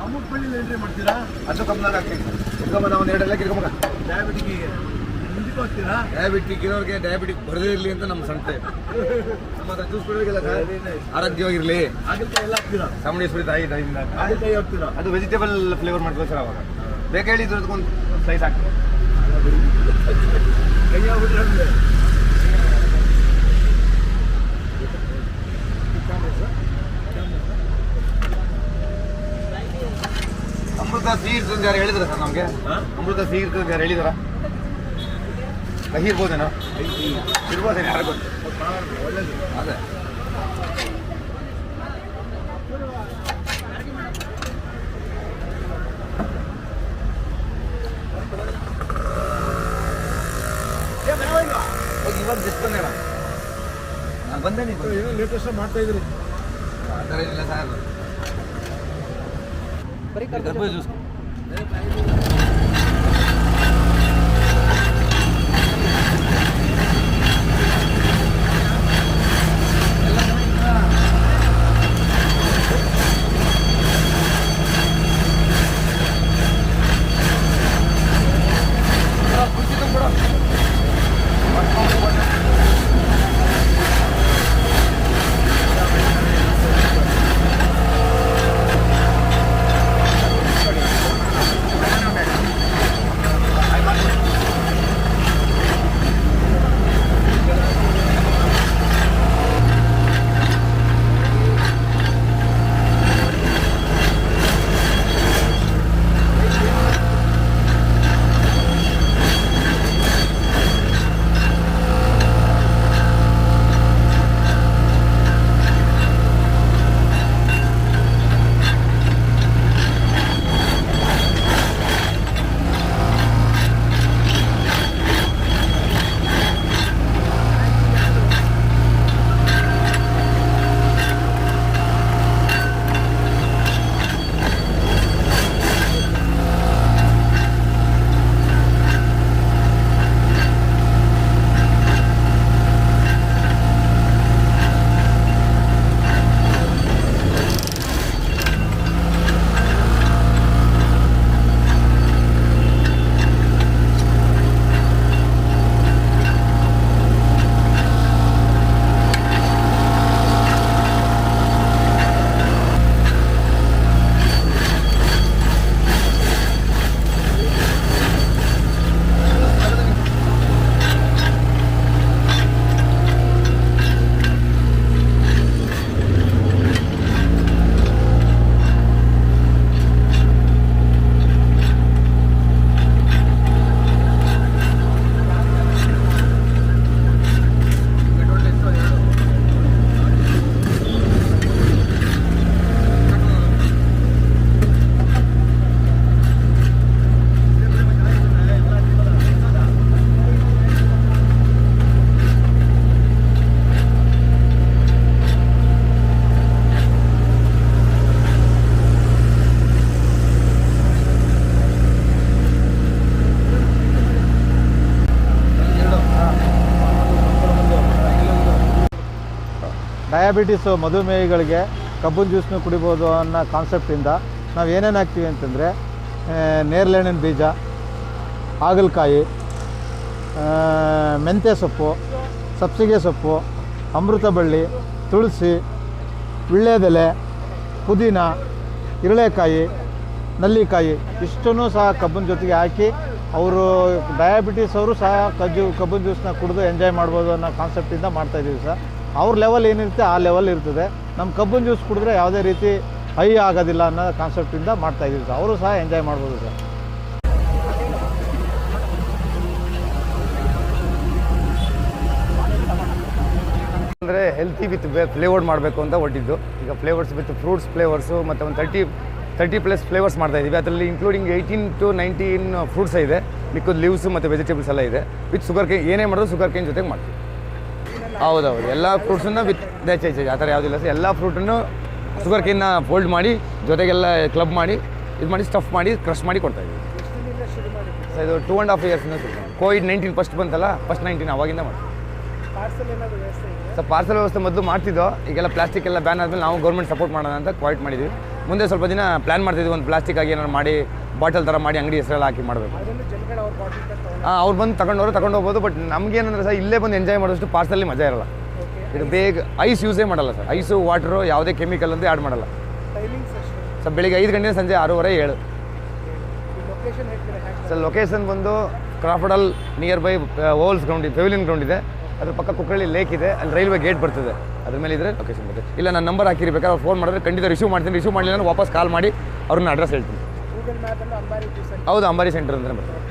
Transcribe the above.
Amount ಬಳ್ಳಿ entry ಮಾಡ್ತೀರಾ? ಅದು ಕಮ್ಮನಾಗ ಹಾಕ್ತೀನಿ. ಇಟ್ಕೊಂಬ ನಾವು 2 ಎಲ್ಲ ಕಿರ್ಕೊಂಬ. ಡಯಾಬಿಟಿಕ್ಕಿಗೆ ಮುಂದಕ್ಕೆ ಹೋಗ್ತೀರಾ? ಡಯಾಬಿಟಿಕ್ ಇರೋರಿಗೆ ಡಯಾಬಿಟಿಕ್ ಬರದೇ ಇರಲಿ ಅಂತ ನಮ್ಮ ಸಂಸ್ಥೆ. ನಮ್ಮ ಹತ್ರ ಜ್ಯೂಸ್ ಕೊಡಬೇಕಲ್ಲ ಸರ್, ಆರೋಗ್ಯವಾಗಿರಲಿ. ಹಾಗಲಕಾಯಿ ಎಲ್ಲ ಹಾಕ್ತೀರಾ? ಚಾಮುಂಡೇಶ್ವರಿ ತಾಯಿಯಿಂದ ಹಾಗಲಕಾಯಿ ಹಾಕ್ತೀರಾ? ಅದು ವೆಜಿಟೇಬಲ್ ಫ್ಲೇವರ್ ಮಾಡ್ತೀವಿ ಸರ್. ಅವಾಗ ಬೇಕಾ ಹೇಳಿದ್ರದಕ್ಕೊಂದು ಸ್ಲೈಸ್ ಹಾಕ್ತೀವಿ. ಕೈ ಆಗ್ಬಿಟ್ರೆ ಅಮೃತ ಸಿಹಿ ಇರ್ತದೆ ಯಾರು ಹೇಳಿದ್ರ ಸರ್ ನಮಗೆ? ಅಮೃತ ಸಿಹಿ ಇರ್ತದೆ ಯಾರು ಹೇಳಿದಾರ? ಕಹಿ ಇರ್ಬೋದೇನೋ? ಇರ್ಬೋದೇನೋ, ಯಾರು ಗೊತ್ತು. ಒಳ್ಳೇದು. ಅದೇ ಇವಾಗ ಜಸ್ಟ್ ಬಂದೆ ನಾನು ಬಂದೆ. ನೀವು ಏನೋ ಲೇಟೆಸ್ಟ್ ಮಾಡ್ತಾ ಇದ್ರಿ? ಆ ಥರ ಏನಿಲ್ಲ ಸರ್. ಕರ್ಬೇವು ಜ್ಯೂಸ್ ಡಯಾಬಿಟಿಸು ಮಧುಮೇಹಿಗಳಿಗೆ ಕಬ್ಬಿನ ಜ್ಯೂಸ್ನು ಕುಡಿಬೋದು ಅನ್ನೋ ಕಾನ್ಸೆಪ್ಟಿಂದ ನಾವು ಏನೇನು ಹಾಕ್ತೀವಿ ಅಂತಂದರೆ ನೇರಳೆಹಣ್ಣಿನ ಬೀಜ, ಹಾಗಲಕಾಯಿ, ಮೆಂತ್ಯ ಸೊಪ್ಪು, ಸಬ್ಸಿಗೆ ಸೊಪ್ಪು, ಅಮೃತ ಬಳ್ಳಿ, ತುಳಸಿ, ವೀಳ್ಯದೆಲೆ, ಪುದೀನ, ಇರಳೆಕಾಯಿ, ನಲ್ಲಿಕಾಯಿ ಇಷ್ಟನ್ನು ಸಹ ಕಬ್ಬಿನ ಜೊತೆಗೆ ಹಾಕಿ ಅವರು ಡಯಾಬಿಟಿಸ್ ಅವರು ಸಹ ಕಬ್ಬಿನ ಜ್ಯೂಸನ್ನ ಕುಡಿದು ಎಂಜಾಯ್ ಮಾಡ್ಬೋದು ಅನ್ನೋ ಕಾನ್ಸೆಪ್ಟಿಂದ ಮಾಡ್ತಾಯಿದ್ದೀವಿ ಸರ್. ಅವ್ರ ಲೆವೆಲ್ ಏನಿರುತ್ತೆ ಆ ಲೆವೆಲ್ ಇರ್ತದೆ. ನಮ್ಮ ಕಬ್ಬಿನ ಜ್ಯೂಸ್ ಕುಡಿದ್ರೆ ಯಾವುದೇ ರೀತಿ ಹೈ ಆಗೋದಿಲ್ಲ ಅನ್ನೋ ಕಾನ್ಸೆಪ್ಟಿಂದ ಮಾಡ್ತಾಯಿದ್ದೀವಿ ಸರ್. ಅವರು ಸಹ ಎಂಜಾಯ್ ಮಾಡ್ಬೋದು ಸರ್. ಅಂದರೆ ಹೆಲ್ತಿ ವಿತ್ ಫ್ಲೇವರ್ಡ್ ಮಾಡಬೇಕು ಅಂತ ಹೊಟ್ಟಿದ್ದು. ಈಗ ಫ್ಲೇವರ್ಸ್ ವಿತ್ ಫ್ರೂಟ್ಸ್ ಫ್ಲೇವರ್ಸು ಮತ್ತು ಒಂದು 30+ ಫ್ಲೇವರ್ಸ್ ಮಾಡ್ತಾಯಿದ್ದೀವಿ. ಅದರಲ್ಲಿ ಇನ್ಕ್ಲೂಡಿಂಗ್ 18 to 19 ಫ್ರೂಟ್ಸ್ ಇದೆ. ಮಿಕ್ಕದ ಲೀವ್ಸ್ ಮತ್ತು ವೆಜಿಟೇಬಲ್ಸ್ ಎಲ್ಲ ಇದೆ ವಿತ್ ಶುಗರ್ ಕೇನ್ ಏನೇ ಮಾಡೋದು ಶುಗರ್ ಕೇನ್ ಜೊತೆಗೆ ಮಾಡ್ತೀವಿ ಹೌದೌದು ಎಲ್ಲ ಫ್ರೂಟ್ಸನ್ನು ವಿತ್ ಆ ಥರ ಯಾವುದಿಲ್ಲ ಸರ್ ಎಲ್ಲ ಫ್ರೂಟನ್ನು ಶುಗರ್ ಕೇನ್ನ ಫೋಲ್ಡ್ ಮಾಡಿ ಜೊತೆಗೆಲ್ಲ ಕ್ಲಬ್ ಮಾಡಿ ಇದು ಮಾಡಿ ಸ್ಟಫ್ ಮಾಡಿ ಕ್ರಷ್ ಮಾಡಿ ಕೊಡ್ತಾಯಿದ್ದೀವಿ ಸರ್ ಇದು 2.5 ಇಯರ್ಸಿಂದ ಕೋವಿಡ್-19 ಫಸ್ಟ್ ಬಂತಲ್ಲ ಫಸ್ಟ್ 19 ಅವಾಗಿಂದ ಮಾಡಿ ಸರ್ ಪಾರ್ಸಲ್ ವ್ಯವಸ್ಥೆ ಮೊದಲು ಮಾಡ್ತಿದ್ದೋ ಈಗೆಲ್ಲ ಪ್ಲಾಸ್ಟಿಕ್ ಎಲ್ಲ ಬ್ಯಾನ್ ಆದಮೇಲೆ ನಾವು ಗೌರ್ಮೆಂಟ್ ಸಪೋರ್ಟ್ ಮಾಡೋಣ ಅಂತ ಕ್ವಾಯಿಟ್ ಮಾಡಿದ್ವಿ ಮುಂದೆ ಸ್ವಲ್ಪ ದಿನ ಪ್ಲ್ಯಾನ್ ಮಾಡ್ತಿದ್ವಿ ಒಂದು ಪ್ಲಾಸ್ಟಿಕ್ ಆಗಿ ಏನಾದ್ರು ಮಾಡಿ ಬಾಟಲ್ ಥರ ಮಾಡಿ ಅಂಗಡಿ ಹೆಸರೆಲ್ಲ ಹಾಕಿ ಮಾಡಬೇಕು ಅವ್ರು ಬಂದು ತಗೊಂಡು ಹೋಗ್ಬೋದು ಬಟ್ ನಮಗೇನಂದ್ರೆ ಸರ್ ಇಲ್ಲೇ ಬಂದು ಎಂಜಾಯ್ ಮಾಡೋಷ್ಟು ಪಾರ್ಸಲ್ಲಿ ಮಜಾ ಇರಲ್ಲ ಇದು ಬೇಗ ಐಸ್ ಯೂಸೇ ಮಾಡಲ್ಲ ಸರ್ ಐಸು ವಾಟ್ರು ಯಾವುದೇ ಕೆಮಿಕಲ್ ಅಂತ ಆ್ಯಡ್ ಮಾಡಲ್ಲ ಸರ್ ಬೆಳಿಗ್ಗೆ 5 ಗಂಟೆ ಸಂಜೆ 6:30 7 ಸರ್ ಲೊಕೇಶನ್ ಬಂದು ಕ್ರಾಫರ್ಡಲ್ ನಿಯರ್ ಬೈ ಓವಲ್ಸ್ ಗ್ರೌಂಡ್ ಇದೆ ಪೆವಿಲಿಯನ್ ಗ್ರೌಂಡ್ ಇದೆ ಅದ್ರ ಪಕ್ಕ ಕುಕ್ಕಳ್ಳಿ ಲೇಕ್ ಇದೆ ಅಲ್ಲಿ ರೈಲ್ವೆ ಗೇಟ್ ಬರ್ತದೆ ಅದ್ರ ಮೇಲೆ ಇದ್ರೆ ಲೊಕೇಶನ್ ಬರ್ತದೆ ಇಲ್ಲ ನನ್ನ ನಂಬರ್ ಹಾಕಿರ್ಬೇಕಾದ್ರೆ ಅವ್ರು ಫೋನ್ ಮಾಡಿದ್ರೆ ಖಂಡಿತ ರಿಸೀವ್ ಮಾಡ್ತೀನಿ ರಿಸೀವ್ ಮಾಡಲಿಲ್ಲ ವಾಪಸ್ ಕಾಲ್ ಮಾಡಿ ಅವ್ರನ್ನ ಅಡ್ರೆಸ್ ಹೇಳ್ತೀನಿ ಹೌದು ಅಂಬಾರಿ ಸೆಂಟರ್ ಅಂತಲೇ ಬರ್ತದೆ